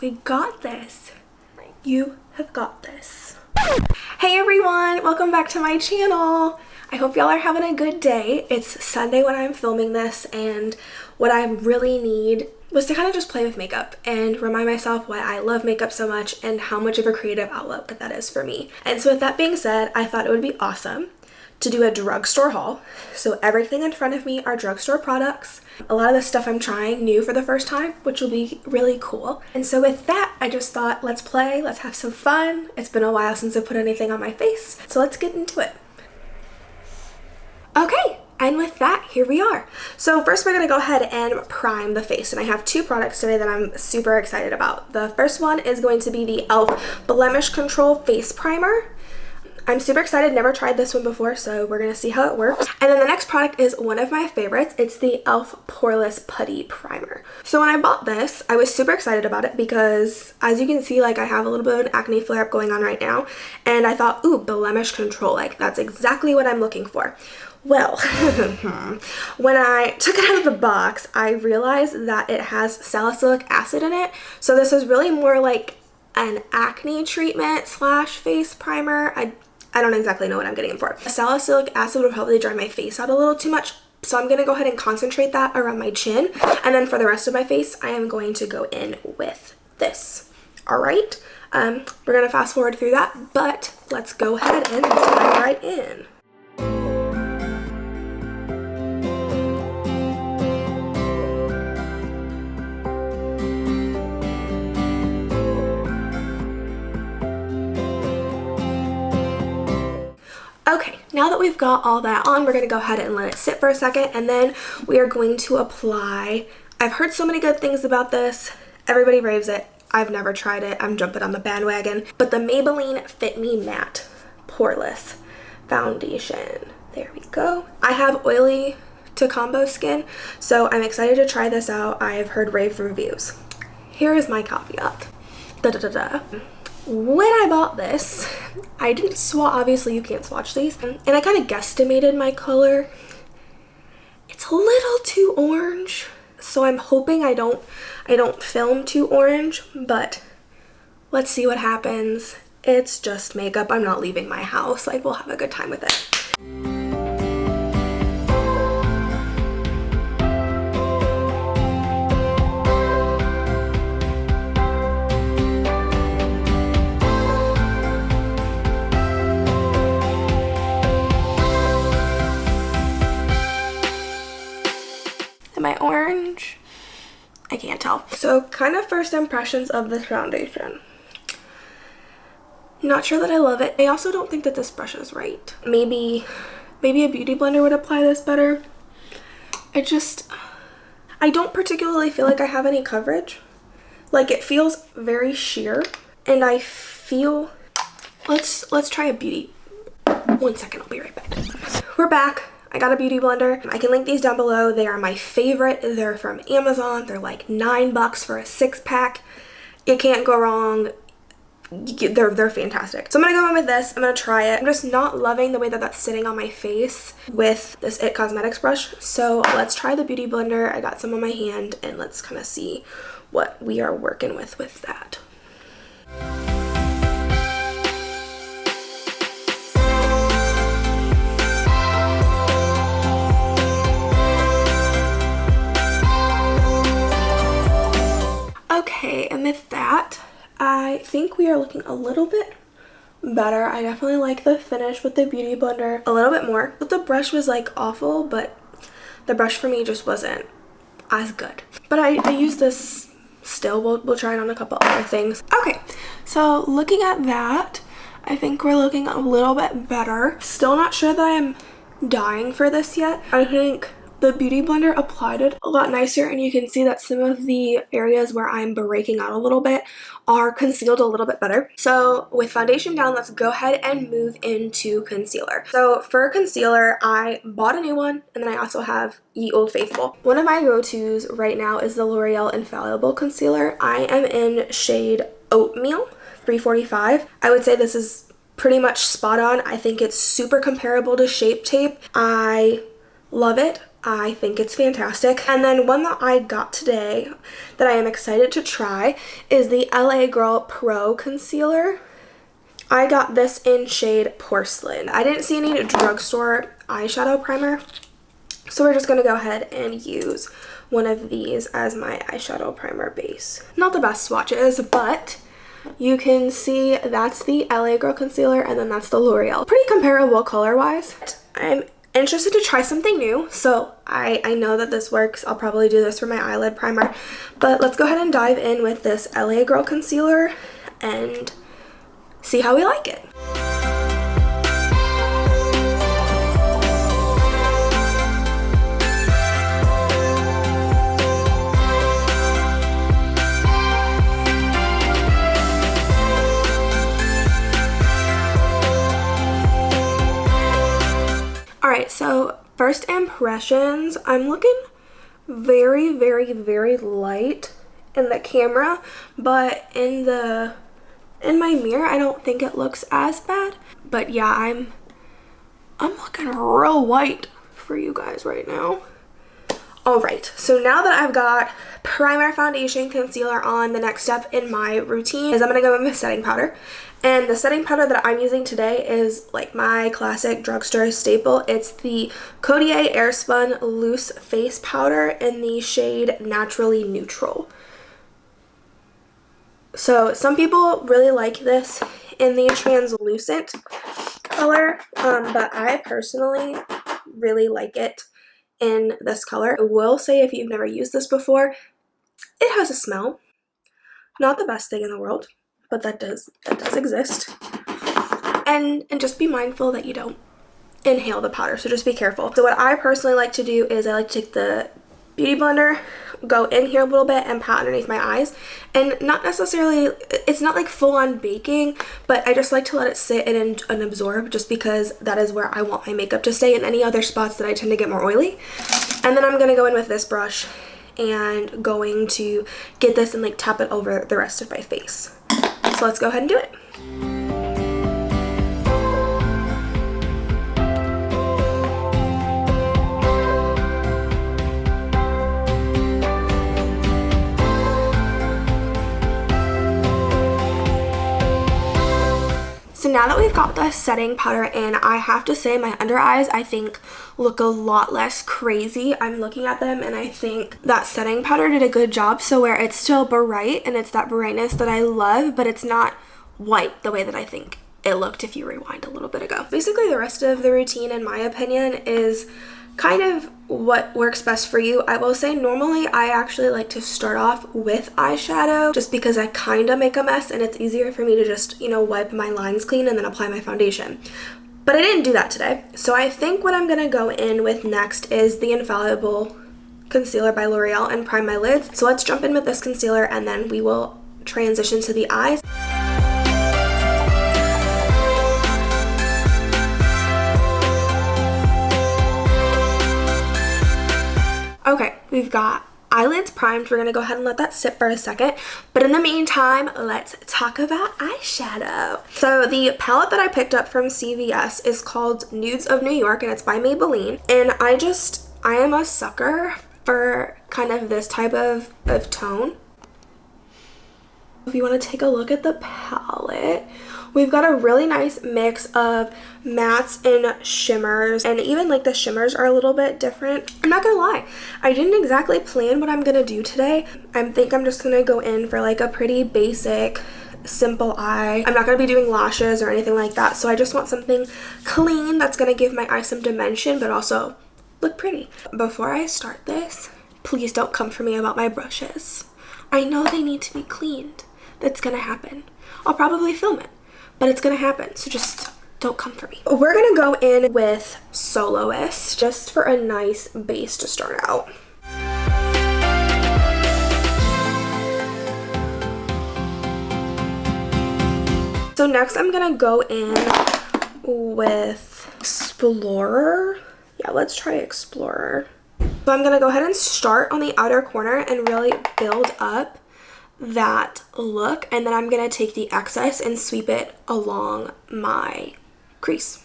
We got this. You have got this. Hey everyone, welcome back to my channel. I hope y'all are having a good day. It's Sunday when I'm filming this, and what I really need was to kind of just play with makeup and remind myself why I love makeup so much and how much of a creative outlet that is for me. And so with that being said, I thought it would be awesome to do a drugstore haul. So everything in front of me are drugstore products. A lot of the stuff I'm trying new for the first time, which will be really cool. And so with that, I just thought, let's play, let's have some fun. It's been a while since I put anything on my face, so let's get into it. Okay, and with that, here we are. So first we're gonna go ahead and prime the face, and I have two products today that I'm super excited about. The first one is going to be the e.l.f. Blemish Control Face Primer. I'm super excited, never tried this one before, so we're gonna see how it works. And then the next product is one of my favorites. It's the e.l.f. Poreless PuttyPrimer. So when I bought this, I was super excited about it because, as you can see, like, I have a little bit of an acne flare-up going on right now, and I thought, ooh, blemish control, like, that's exactly what I'm looking for. Well, when I took it out of the box, I realized that it has salicylic acid in it, so this is really more like an acne treatment slash face primer. I don't exactly know what I'm getting it for. Salicylic acid would probably dry my face out a little too much, so I'm gonna go ahead and concentrate that around my chin, and then for the rest of my face, I am going to go in with this. All right, we're gonna fast forward through that, but let's go ahead and dive right in. Okay, now that we've got all that on, we're going to go ahead and let it sit for a second, and then we are going to apply. I've heard so many good things about this. Everybody raves it. I've never tried it. I'm jumping on the bandwagon. But the Maybelline Fit Me Matte Poreless Foundation. There we go. I have oily to combo skin, so I'm excited to try this out. I have heard rave reviews. Here is my caveat. When I bought this, I didn't swatch, obviously you can't swatch these, and I kind of guesstimated my color. It's a little too orange, so I'm hoping I don't film too orange, but let's see what happens. It's just makeup. I'm not leaving my house. Like, we'll have a good time with it. Am I orange? I can't tell. So kind of first impressions of this foundation. Not sure that I love it. I also don't think that this brush is right. Maybe a beauty blender would apply this better. I don't particularly feel like I have any coverage. Like, it feels very sheer, and I feel, let's try a beauty. 1 second, I'll be right back. We're back. I got a beauty blender. I can link these down below. They are my favorite. They're from Amazon. They're like $9 for a 6-pack. You can't go wrong. They're fantastic. So I'm gonna go in with this. I'm gonna try it. I'm just not loving the way that that's sitting on my face with this IT Cosmetics brush. So let's try the beauty blender. I got some on my hand, and let's kind of see what we are working with that. Okay, and with that, I think we are looking a little bit better. I definitely like the finish with the beauty blender a little bit more. But the brush was like awful, but the brush for me just wasn't as good. But I use this still. We'll try it on a couple other things. Okay, so looking at that, I think we're looking a little bit better. Still not sure that I am dying for this yet. I think the beauty blender applied it a lot nicer, and you can see that some of the areas where I'm breaking out a little bit are concealed a little bit better. So with foundation down, let's go ahead and move into concealer. So for concealer, I bought a new one, and then I also have Ye Old Faithful. One of my go-tos right now is the L'Oreal Infallible Concealer. I am in shade Oatmeal 345. I would say this is pretty much spot on. I think it's super comparable to Shape Tape. I love it. I think it's fantastic. And then one that I got today that I am excited to try is the Girl Pro.conceal. I got this in shade Porcelain. I didn't see any drugstore eyeshadow primer, so we're just going to go ahead and use one of these as my eyeshadow primer base. Not the best swatches, but you can see that's the Girl concealer and then that's the L'Oreal. Pretty comparable color-wise. I'm interested to try something new, so I know that this works. I'll probably do this for my eyelid primer, but let's go ahead and dive in with this Girl concealer and see how we like it. Alright, so first impressions, I'm looking very, very, very light in the camera, but in my mirror, I don't think it looks as bad. But yeah, I'm looking real white for you guys right now. Alright, so now that I've got primer, foundation, concealer on, the next step in my routine is I'm going to go in with setting powder. And the setting powder that I'm using today is like my classic drugstore staple. It's the Coty Airspun Loose Face Powder in the shade Naturally Neutral. So some people really like this in the translucent color, but I personally really like it in this color. I will say, if you've never used this before, it has a smell. Not the best thing in the world, but that does exist. And just be mindful that you don't inhale the powder, so just be careful. So what I personally like to do is I like to take the beauty blender, go in here a little bit and pat underneath my eyes, and not necessarily, it's not like full-on baking, but I just like to let it sit and absorb, just because that is where I want my makeup to stay, and any other spots that I tend to get more oily. And then I'm going to go in with this brush and going to get this and like tap it over the rest of my face. So let's go ahead and do it. So now that we've got the setting powder in, I have to say my under eyes, I think, look a lot less crazy. I'm looking at them and I think that setting powder did a good job, so where it's still bright and it's that brightness that I love, but it's not white the way that I think it looked if you rewind a little bit ago. Basically, the rest of the routine, in my opinion, is kind of what works best for you. I will say normally I actually like to start off with eyeshadow just because I kind of make a mess and it's easier for me to just, you know, wipe my lines clean and then apply my foundation. But I didn't do that today. So I think what I'm going to go in with next is the Infallible Concealer by L'Oreal and prime my lids. So let's jump in with this concealer and then we will transition to the eyes. Okay, we've got eyelids primed. We're going to go ahead and let that sit for a second. But in the meantime, let's talk about eyeshadow. So the palette that I picked up from CVS is called Nudes of New York and it's by Maybelline. And I am a sucker for kind of this type of tone. If you want to take a look at the palette, we've got a really nice mix of mattes and shimmers, and even like the shimmers are a little bit different. I'm not gonna lie, I didn't exactly plan what I'm gonna do today. I think I'm just gonna go in for like a pretty basic, simple eye. I'm not gonna be doing lashes or anything like that, so I just want something clean that's gonna give my eye some dimension but also look pretty. Before I start this, please don't come for me about my brushes. I know they need to be cleaned. That's gonna happen. I'll probably film it, but it's gonna happen, so just don't come for me. We're gonna go in with Soloist just for a nice base to start out. So next I'm gonna go in with Explorer. Yeah, let's try Explorer. So I'm gonna go ahead and start on the outer corner and really build up that look, and then I'm gonna take the excess and sweep it along my crease.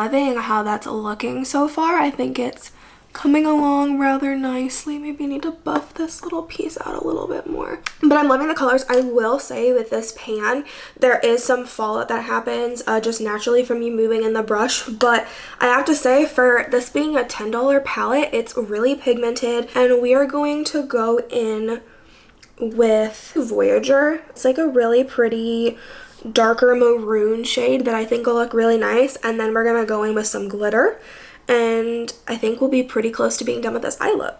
loving how that's looking so far. I think it's coming along rather nicely. Maybe I need to buff this little piece out a little bit more. But I'm loving the colors. I will say with this pan, there is some fallout that happens just naturally from you moving in the brush. But I have to say, for this being a $10 palette, it's really pigmented. And we are going to go in with Voyager. It's like a really pretty darker maroon shade that I think will look really nice. And then we're going to go in with some glitter. And I think we'll be pretty close to being done with this eye look.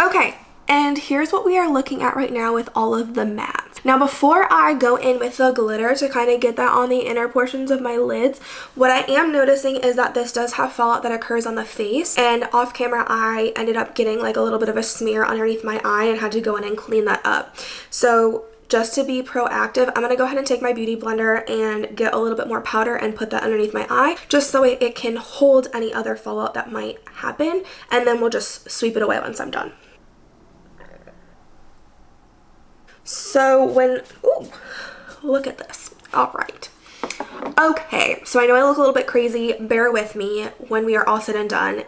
Okay, and here's what we are looking at right now with all of the mattes. Now, before I go in with the glitter to kind of get that on the inner portions of my lids, what I am noticing is that this does have fallout that occurs on the face, and off camera I ended up getting like a little bit of a smear underneath my eye and had to go in and clean that up. So just to be proactive, I'm going to go ahead and take my beauty blender and get a little bit more powder and put that underneath my eye, just so it can hold any other fallout that might happen, and then we'll just sweep it away once I'm done. So ooh, look at this. All right. Okay, so I know I look a little bit crazy. Bear with me. When we are all said and done,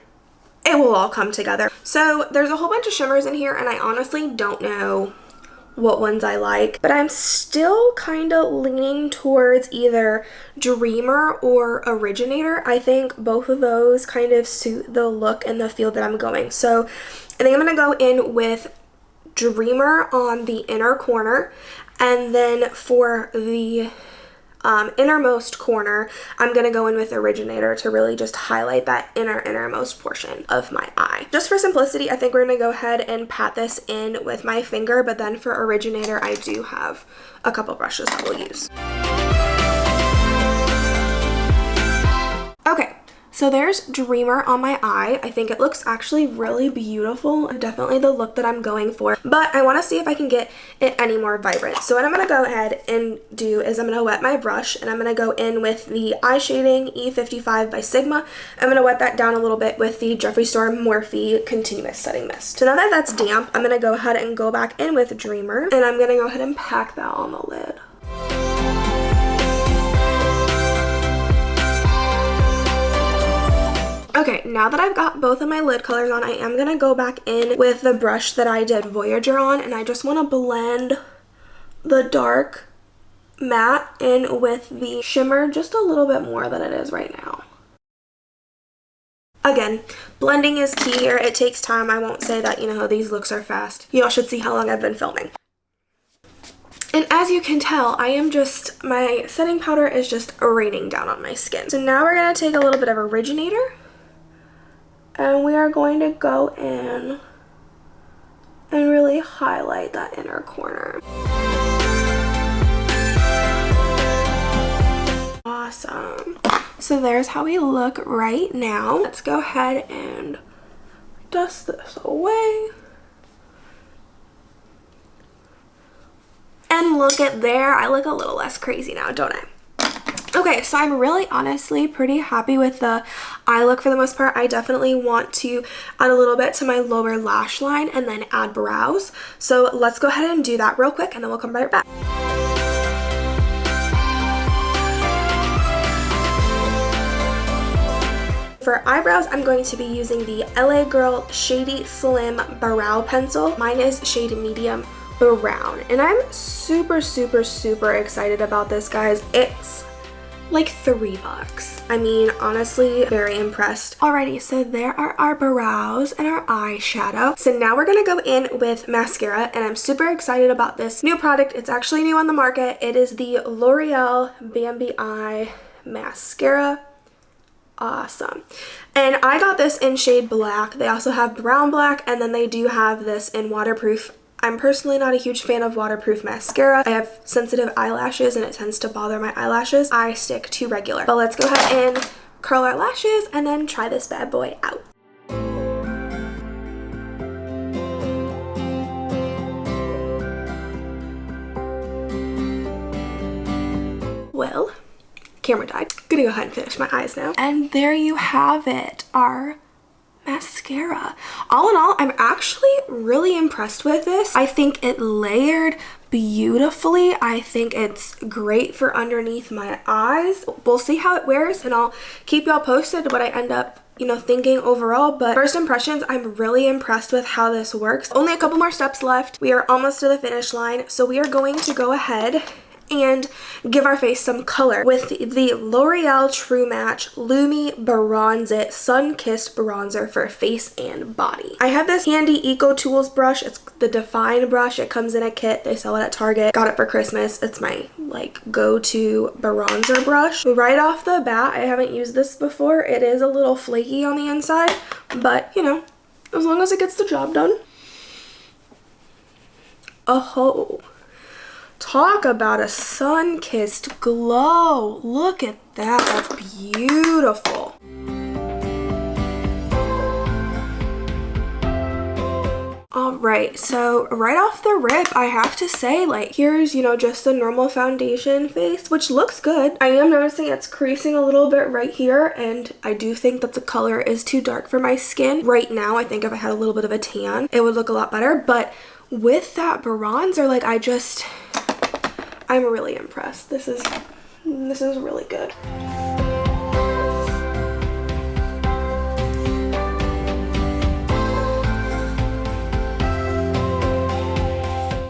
it will all come together. So there's a whole bunch of shimmers in here, and I honestly don't know what ones I like, but I'm still kind of leaning towards either Dreamer or Originator. I think both of those kind of suit the look and the feel that I'm going. So I think I'm going to go in with Dreamer on the inner corner, and then for the innermost corner, I'm going to go in with Originator to really just highlight that innermost portion of my eye. Just for simplicity, I think we're going to go ahead and pat this in with my finger, but then for Originator, I do have a couple brushes that we'll use. Okay. So there's Dreamer on my eye. I think it looks actually really beautiful. Definitely the look that I'm going for. But I want to see if I can get it any more vibrant. So what I'm going to go ahead and do is I'm going to wet my brush, and I'm going to go in with the eye shading E55 by Sigma. I'm going to wet that down a little bit with the Jeffree Star Morphe Continuous Setting Mist. So now that that's damp, I'm going to go ahead and go back in with Dreamer, and I'm going to go ahead and pack that on the lid. Okay, now that I've got both of my lid colors on, I am going to go back in with the brush that I did Voyager on, and I just want to blend the dark matte in with the shimmer just a little bit more than it is right now. Again, blending is key here. It takes time. I won't say that, these looks are fast. Y'all should see how long I've been filming. And as you can tell, my setting powder is just raining down on my skin. So now we're going to take a little bit of Originator, and we are going to go in and really highlight that inner corner. Awesome. So there's how we look right now. Let's go ahead and dust this away. And look at there, I look a little less crazy now, don't I? Okay, so I'm really honestly pretty happy with the eye look for the most part. I definitely want to add a little bit to my lower lash line and then add brows. So let's go ahead and do that real quick, and then we'll come right back. For eyebrows, I'm going to be using the LA Girl Shady Slim Brow Pencil. Mine is shade medium brown, and I'm super excited about this, guys. It's like $3. I mean, honestly, very impressed. Alrighty, so there are our brows and our eyeshadow. So now we're gonna go in with mascara, and I'm super excited about this new product. It's actually new on the market. It is the L'Oreal Bambi Eye Mascara. Awesome. And I got this in shade black. They also have brown black, and then they do have this in waterproof. I'm personally not a huge fan of waterproof mascara. I have sensitive eyelashes, and it tends to bother my eyelashes. I stick to regular. But let's go ahead and curl our lashes and then try this bad boy out. Well, camera died. Gonna go ahead and finish my eyes now. And there you have it, our mascara. All in all, I'm actually really impressed with this. I think it layered beautifully. I think it's great for underneath my eyes. We'll see how it wears, and I'll keep y'all posted what I end up thinking overall. But first impressions, I'm really impressed with how this works. Only a couple more steps left. We are almost to the finish line, so we are going to go ahead and give our face some color with the L'Oreal True Match LUMI Bronze It Sun Kissed Bronzer for face and body. I have this handy Eco Tools brush. It's the Define brush. It comes in a kit. They sell it at Target. Got it for Christmas. It's my go-to bronzer brush. Right off the bat, I haven't used this before. It is a little flaky on the inside, but as long as it gets the job done. Oh, talk about a sun-kissed glow. Look at that. That's beautiful. Alright, so right off the rip, I have to say, here's, just the normal foundation face, which looks good. I am noticing it's creasing a little bit right here, and I do think that the color is too dark for my skin. Right now, I think if I had a little bit of a tan, it would look a lot better, but with that bronzer, I'm really impressed. This is really good.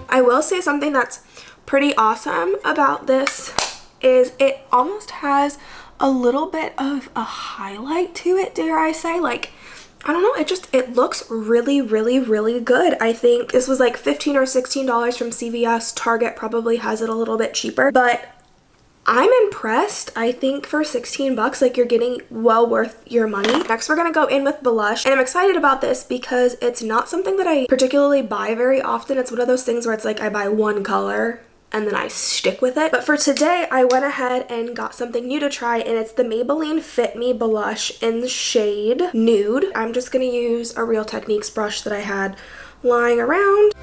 I will say something that's pretty awesome about this is it almost has a little bit of a highlight to it, dare I say. I don't know, it looks really, really, really good. I think this was $15 or $16 from CVS. Target probably has it a little bit cheaper, but I'm impressed. I think for 16 bucks, you're getting well worth your money. Next, we're gonna go in with blush, and I'm excited about this because it's not something that I particularly buy very often. It's one of those things where it's I buy one color and then I stick with it. But for today, I went ahead and got something new to try, and it's the Maybelline Fit Me Blush in the shade Nude. I'm just gonna use a Real Techniques brush that I had lying around.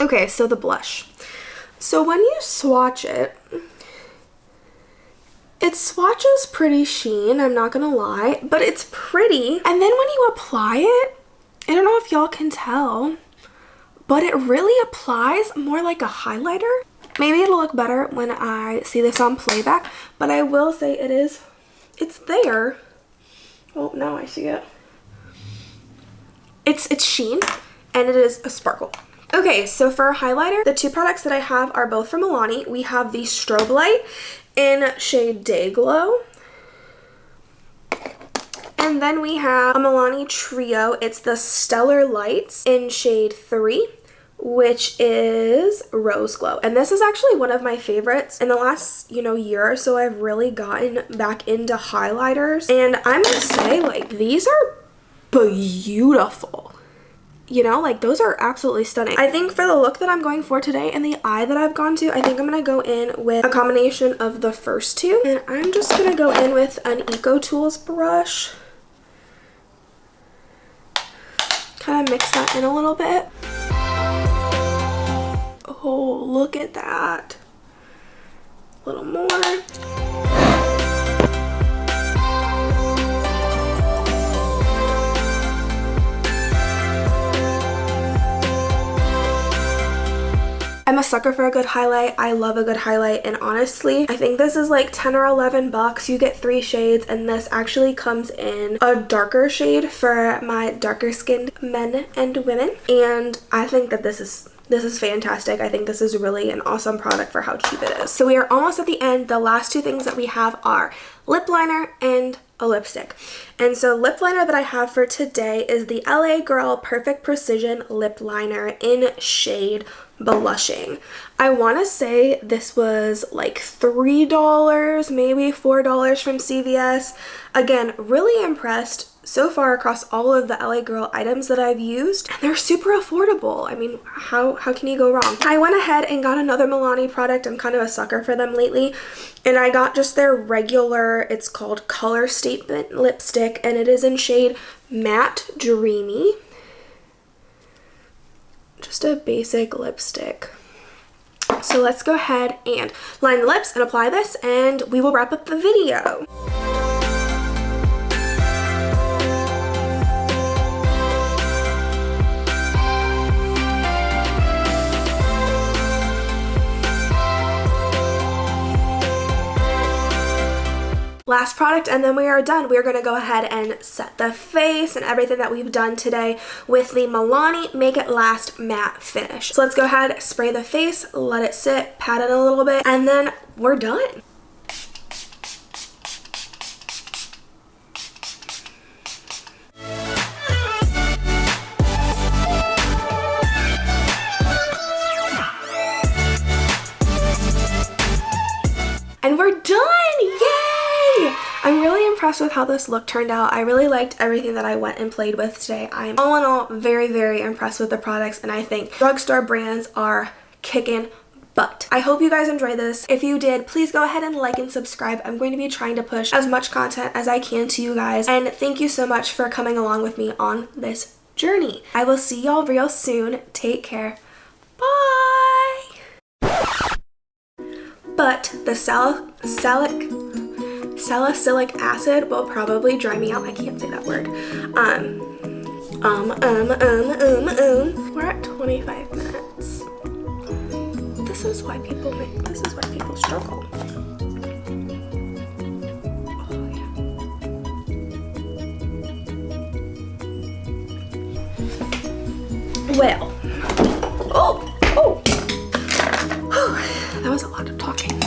Okay, so the blush. So when you swatch it, it swatches pretty sheen, I'm not gonna lie, but it's pretty. And then when you apply it, I don't know if y'all can tell, but it really applies more like a highlighter. Maybe it'll look better when I see this on playback, but I will say it's there. Oh, now I see it. It's sheen, and it is a sparkle. Okay, so for a highlighter, the two products that I have are both from Milani. We have the Strobe Light in shade Day Glow. And then we have a Milani Trio. It's the Stellar Lights in shade 3, which is Rose Glow. And this is actually one of my favorites. In the last, year or so, I've really gotten back into highlighters. And I'm gonna say, these are beautiful. Those are absolutely stunning. I think for the look that I'm going for today and the eye that I've gone to, I think I'm going to go in with a combination of the first two. And I'm just going to go in with an Eco Tools brush. Kind of mix that in a little bit. Oh, look at that. A little more. I'm a sucker for a good highlight. I love a good highlight, and honestly, I think this is 10 or 11 bucks. You get 3 shades, and this actually comes in a darker shade for my darker skinned men and women, and I think that this is fantastic. I think this is really an awesome product for how cheap it is. So we are almost at the end. The last two things that we have are lip liner and a lipstick. And so lip liner that I have for today is the LA Girl Perfect Precision Lip Liner in shade Blushing. I want to say this was $3, maybe $4 from CVS. Again, really impressed so far across all of the LA Girl items that I've used, and they're super affordable. I mean, how can you go wrong? I went ahead and got another Milani product. I'm kind of a sucker for them lately, and I got just their regular, it's called Color Statement lipstick, and it is in shade Matte Dreamy. Just a basic lipstick. So let's go ahead and line the lips and apply this, and we will wrap up the video. Last product, and then we are done. We are going to go ahead and set the face and everything that we've done today with the Milani Make It Last Matte Finish. So let's go ahead, spray the face, let it sit, pat it a little bit, and then we're done. And we're done! Yay! I'm really impressed with how this look turned out. I really liked everything that I went and played with today. I'm all in all very, very impressed with the products, and I think drugstore brands are kicking butt. I hope you guys enjoyed this. If you did, please go ahead and like and subscribe. I'm going to be trying to push as much content as I can to you guys, and thank you so much for coming along with me on this journey. I will see y'all real soon. Take care. Bye! But the salicylic acid will probably dry me out. I can't say that word. We're at 25 minutes. This is why people struggle. Oh, yeah. Well, that was a lot of talking.